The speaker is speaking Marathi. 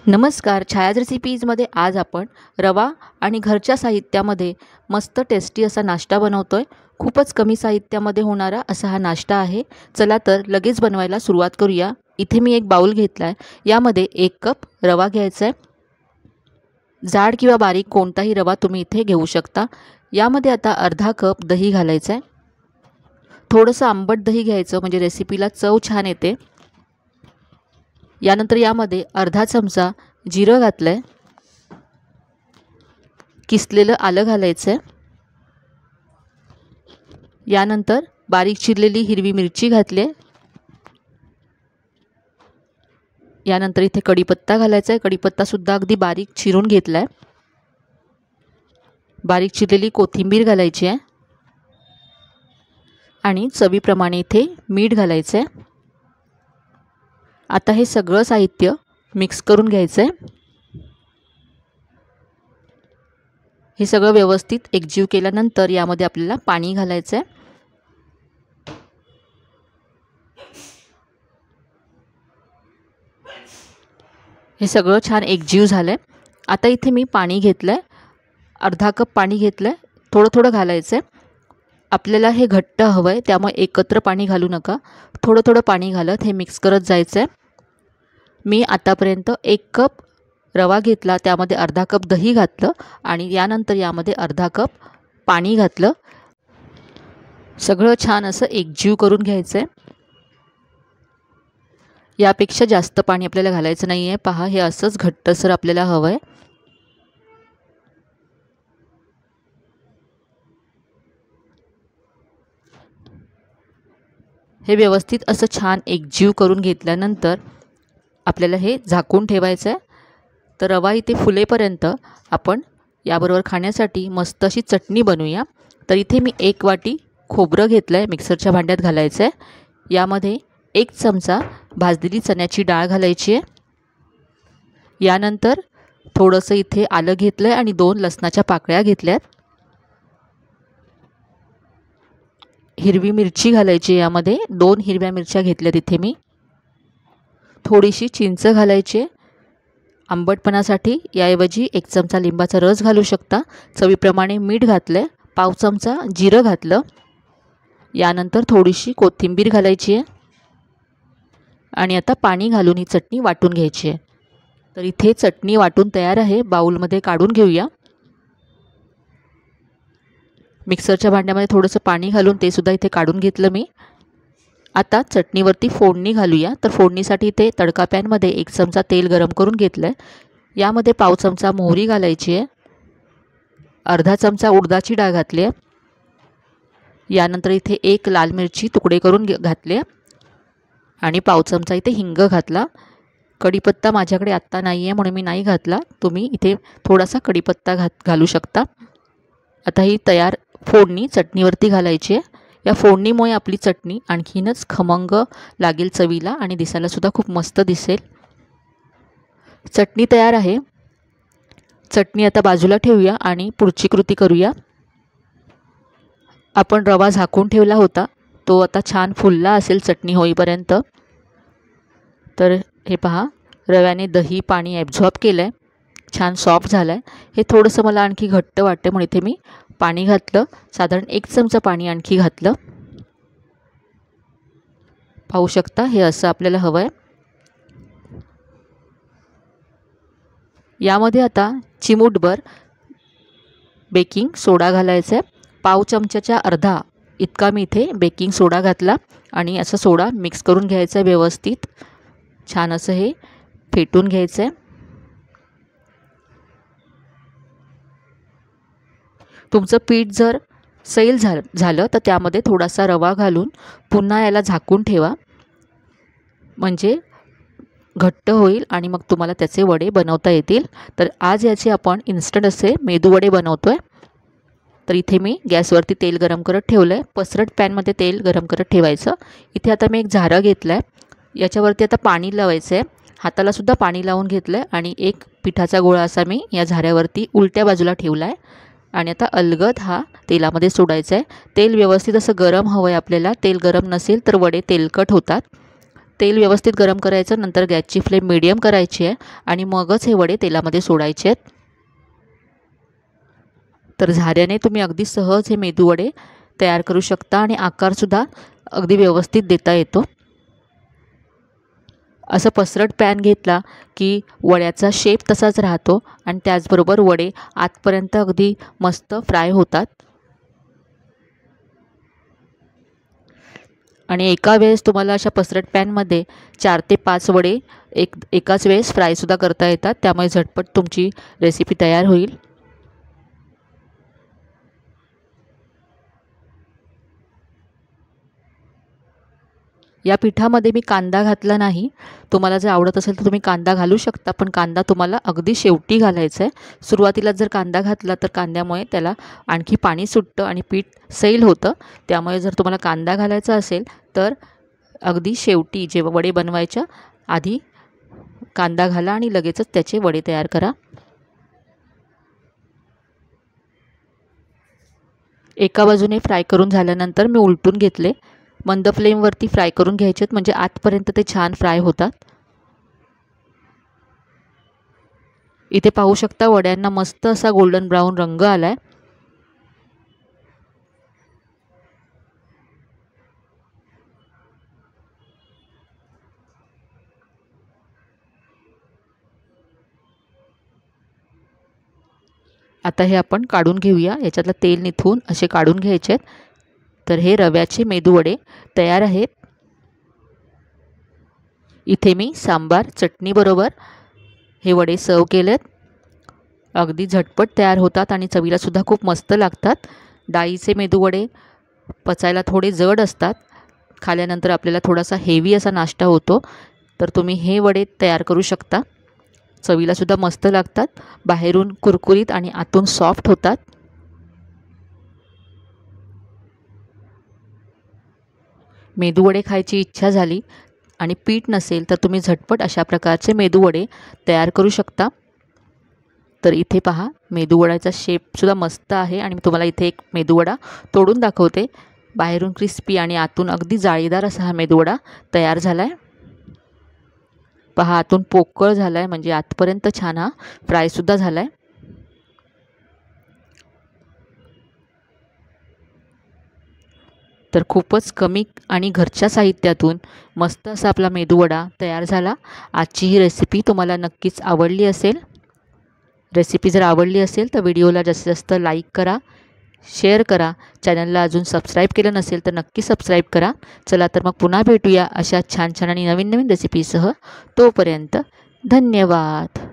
नमस्कार. छायाज रेसिपीजमध्ये आज आपण रवा आणि घरच्या साहित्यामध्ये मस्त टेस्टी असा नाश्ता बनवतोय. खूपच कमी साहित्यामध्ये होणारा असा हा नाश्ता आहे. चला तर लगेच बनवायला सुरुवात करूया. इथे मी एक बाउल घेतला आहे. यामध्ये 1 कप रवा घ्यायचा आहे. जाड किंवा बारीक कोणताही रवा तुम्ही इथे घेऊ शकता. यामध्ये आता अर्धा कप दही घालायचं आहे. थोडंसं आंबट दही घ्यायचं म्हणजे रेसिपीला चव छान येते. यानंतर यामध्ये अर्धा चमचा जिरं घातलं आहे. किसलेलं आलं घालायचं आहे. यानंतर बारीक चिरलेली हिरवी मिरची घातली आहे. यानंतर इथे कढीपत्ता घालायचा आहे. कढीपत्तासुद्धा अगदी बारीक चिरून घेतला आहे. बारीक चिरलेली कोथिंबीर घालायची आहे आणि चवीप्रमाणे इथे मीठ घालायचं आहे. आता हे सगळं साहित्य मिक्स करून घ्यायचं आहे. हे सगळं व्यवस्थित एकजीव केल्यानंतर यामध्ये आपल्याला पाणी घालायचं आहे. हे सगळं छान एकजीव झालं आहे. आता इथे मी पाणी घेतलं आहे. अर्धा कप पाणी घेतलं आहे. थोडं थोडं घालायचं आहे. आपल्याला हे घट्ट हवं आहे त्यामुळे एकत्र पाणी घालू नका. थोडं थोडं पाणी घालत हे मिक्स करत जायचं आहे. मी आतापर्यंत 1 कप रवा घेतला, त्यामध्ये अर्धा कप दही घातलं आणि यानंतर यामध्ये अर्धा कप पाणी घातलं. सगळं छान असं एकजीव करून घ्यायचं आहे. यापेक्षा जास्त पाणी आपल्याला घालायचं नाही आहे. पहा, हे असंच घट्टसर आपल्याला हवं आहे. हे व्यवस्थित असं छान एकजीव करून घेतल्यानंतर आपल्याला हे झाकून ठेवायचं आहे. तर रवा इथे फुलेपर्यंत आपण याबरोबर खाण्यासाठी मस्त अशी चटणी बनवूया. तर इथे मी 1 वाटी खोबरं घेतलं आहे, मिक्सरच्या भांड्यात घालायचं आहे. यामध्ये 1 चमचा भाजलेली चण्याची डाळ घालायची आहे. यानंतर थोडंसं इथे आलं घेतलं आहे आणि 2 लसणाच्या पाकळ्या घेतल्यात. हिरवी मिरची घालायची. यामध्ये 2 हिरव्या मिरच्या घेतल्यात इथे मी. थोडीशी चिंच घालायची आहे आंबटपणासाठी. याऐवजी 1 चमचा लिंबाचा रस घालू शकता. चवीप्रमाणे मीठ घातलं आहे. पाव चमचा जिरं घातलं. यानंतर थोडीशी कोथिंबीर घालायची आहे आणि आता पाणी घालून ही चटणी वाटून घ्यायची आहे. तर इथे चटणी वाटून तयार आहे. बाउलमध्ये काढून घेऊया. मिक्सरच्या भांड्यामध्ये थोडंसं पाणी घालून ते सुद्धा इथे काढून घेतलं मी. आता चटणीवरती फोडणी घालूया. तर फोडणीसाठी इथे तडका पॅनमध्ये 1 चमचा तेल गरम करून घेतलं आहे. यामध्ये पाव चमचा मोहरी घालायची आहे. अर्धा चमचा उडदाची डाळ घातली आहे. यानंतर इथे 1 लाल मिरची तुकडे करून घातले आणि पाव चमचा इथे हिंग घातला. कढीपत्ता माझ्याकडे आत्ता नाही आहे म्हणून मी नाही घातला. तुम्ही इथे थोडासा कढीपत्ता घालू शकता. आता ही तयार फोडणी चटणीवरती घालायची आहे. या फोडणीमुळे आपली चटणी आणखीनच खमंग लागेल चवीला आणि दिसायलासुद्धा खूप मस्त दिसेल. चटणी तयार आहे. चटणी आता बाजूला ठेवूया आणि पुढची कृती करूया. आपण रवा झाकून ठेवला होता, तो आता छान फुलला असेल चटणी होईपर्यंत. तर हे पहा, रव्याने दही पाणी ॲब्झॉर्ब केलं आहे. छान सॉफ्ट झालं आहे. हे थोडंसं मला आणखी घट्ट वाटते म्हणून इथे मी पाणी घातलं. साधारण 1 चमचा पाणी आणखी घातलं. पाहू शकता, हे असं आपल्याला हवं आहे. यामध्ये आता चिमूटभर बेकिंग सोडा घालायचा आहे. पाव चमच्याच्या अर्धा इतका मी इथे बेकिंग सोडा घातला आणि असं सोडा मिक्स करून घ्यायचा आहे व्यवस्थित. छान असं हे फेटून घ्यायचं आहे. तुमचं पीठ जर सैल झालं तर त्यामध्ये थोडासा रवा घालून पुन्हा याला झाकून ठेवा, म्हणजे घट्ट होईल आणि मग तुम्हाला त्याचे वडे बनवता येतील. तर आज याचे आपण इन्स्टंट असे मेदू वडे बनवतो आहे. तर इथे मी गॅसवरती तेल गरम करत ठेवलं आहे. पसरट पॅनमध्ये तेल गरम करत ठेवायचं. इथे आता मी एक झारं घेतलं आहे. याच्यावरती आता पाणी लावायचं आहे. हातालासुद्धा पाणी लावून घेतलं आहे आणि एक पिठाचा गोळा असा मी या झाऱ्यावरती उलट्या बाजूला ठेवला आहे आणि आता अलगद हा तेलामध्ये सोडायचा आहे. तेल व्यवस्थित असं गरम हवं आहे आपल्याला. तेल गरम नसेल तर वडे तेलकट होतात. तेल व्यवस्थित गरम करायचं, नंतर गॅसची फ्लेम मीडियम करायची आहे आणि मगच हे वडे तेलामध्ये सोडायचे आहेत. तर झाऱ्याने तुम्ही अगदी सहज हे मेदूवडे तयार करू शकता आणि आकारसुद्धा अगदी व्यवस्थित देता येतो. असं पसरट पॅन घेतला की वड्याचा शेप तसाच राहतो आणि त्याचबरोबर वडे आतपर्यंत अगदी मस्त फ्राय होतात. आणि एका वेळेस तुम्हाला अशा पसरट पॅनमध्ये 4 ते 5 वडे एकाच वेळेस फ्रायसुद्धा करता येतात. त्यामुळे झटपट तुमची रेसिपी तयार होईल. या पिठामध्ये मी कांदा घातला नाही. तुम्हाला जर आवडत असेल तर तुम्ही कांदा घालू शकता, पण कांदा तुम्हाला अगदी शेवटी घालायचा आहे. सुरुवातीला जर कांदा घातला तर कांद्यामुळे त्याला आणखी पाणी सुटतं आणि पीठ सैल होतं. त्यामुळे जर तुम्हाला कांदा घालायचा असेल तर अगदी शेवटी जेव्हा वडे बनवायच्या आधी कांदा घाला आणि लगेचच त्याचे वडे तयार करा. एका बाजूने फ्राय करून झाल्यानंतर मी उलटून घेतले. मंद फ्लेमवरती फ्राय करून घ्यायचे म्हणजे आतपर्यंत ते छान फ्राय होतात. इथे पाहू शकता वड्यांना मस्त असा गोल्डन ब्राऊन रंग आलाय. आता हे आपण काढून घेऊया. याच्यातलं तेल निथून असे काढून घ्यायचे आहेत. तर हे रव्याचे मेदूवडे तयार आहेत. इथे मी सांबार चटणीबरोबर हे वडे सर्व केलेत. अगदी झटपट तयार होतात आणि चवीलासुद्धा खूप मस्त लागतात. डाळीचे मेदूवडे पचायला थोडे जड असतात. खाल्यानंतर आपल्याला थोडासा हेवी असा नाश्ता होतो. तर तुम्ही हे वडे तयार करू शकता. चवीलासुद्धा मस्त लागतात. बाहेरून कुरकुरीत आणि आतून सॉफ्ट होतात. मेदूवडे खायची इच्छा झाली आणि पीठ नसेल तर तुम्ही झटपट अशा प्रकारचे मेदूवडे तयार करू शकता. तर इथे पहा मेदूवड्याचा शेपसुद्धा मस्त आहे आणि मी तुम्हाला इथे एक मेदूवडा तोडून दाखवते. बाहेरून क्रिस्पी आणि आतून अगदी जाळीदार असा हा मेदूवडा तयार झाला आहे. पहा आतून पोकळ झाला आहे म्हणजे आतपर्यंत छान हा फ्रायसुद्धा झाला आहे. तर खूपच कमी आणि घरच्या साहित्यातून मस्त असा आपला मेदूवडा तयार झाला. आजची ही रेसिपी तुम्हाला नक्कीच आवडली असेल. रेसिपी जर आवडली असेल तर व्हिडिओला जास्तीत जास्त लाईक करा, शेअर करा. चॅनलला अजून सबस्क्राईब केलं नसेल तर नक्की सबस्क्राईब करा. चला तर मग पुन्हा भेटूया अशा छान छान आणि नवीन नवीन रेसिपीसह. तोपर्यंत धन्यवाद.